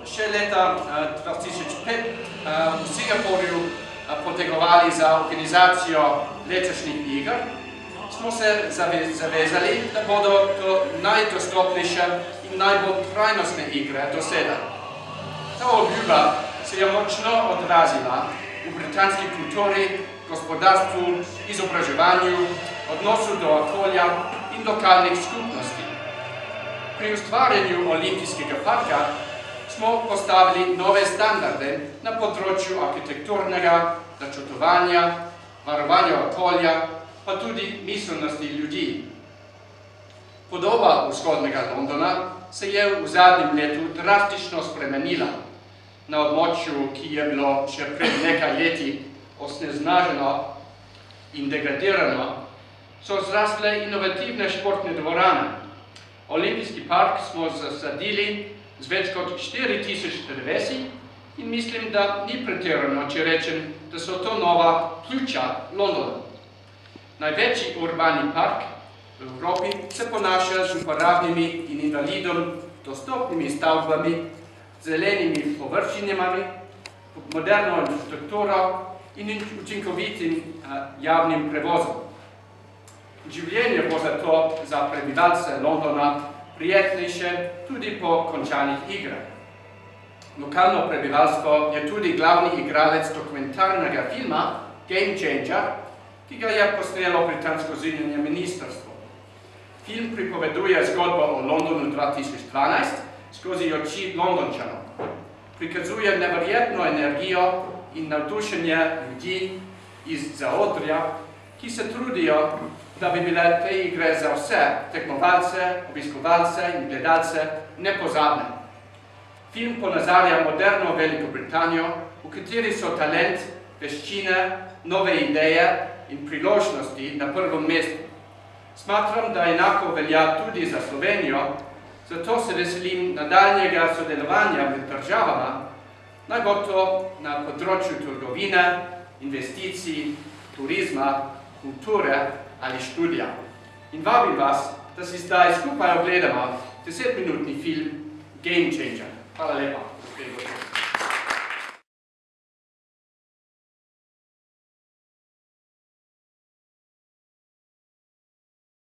še leta 2005 v Singapurju potegovali za organizacijo letošnjih iger, smo se zavezali, da bodo to najdostopnejše in najbolj trajnostne igre do sedaj. Ta obljuba se je močno odrazila v britanski kulturi, gospodarstvu, izobraževanju, odnosu do okolja in lokalnih skupnosti. Pri ustvarjanju olimpijskega parka smo postavili nove standarde na področju arhitekturnega načrtovanja, varovanja okolja, pa tudi miselnosti ljudi. Podoba vzhodnega Londona se je v zadnjem letu drastično spremenila. Na območju, ki je bilo še pred nekaj leti osneženo in degradirano, so zrastle inovativne športne dvorane. Olimpijski park smo zasadili z več kot 4000 drevesi in mislim, da ni pretirano, če rečem, da so to nova pljuča Londona. Največji urbani park v Evropi se ponaša z uporabnimi in invalidom dostopnimi stavbami, zelenimi površinami, moderno infrastrukturo in učinkovitim javnim prevozom. Življenje bo zato za prebivalce Londona prijetnejše tudi po končanih igrah. Lokalno prebivalstvo je tudi glavni igralec dokumentarnega filma Game Changer, ki ga je posnelo britansko zunanje ministrstvo. Film pripoveduje zgodbo o Londonu 2012 skozi oči Londončanov. Prikazuje neverjetno energijo in navdušenje ljudi iz zaodrja, ki se trudijo, da bi bile te igre za vse tekmovalce, obiskovalce in gledalce nepozabne. Film ponazarja moderno Veliko Britanijo, v kateri so talent, veščine, nove ideje in priložnosti na prvem mestu. Smatram, da enako velja tudi za Slovenijo, zato se veselim nadaljnjega sodelovanja med državama, naj bo to na področju trgovine, investicij, turizma, kulture ali študija. In vabim vas, da si zdaj skupaj ogledamo 10-minutni film Game Changer. Hvala lepa.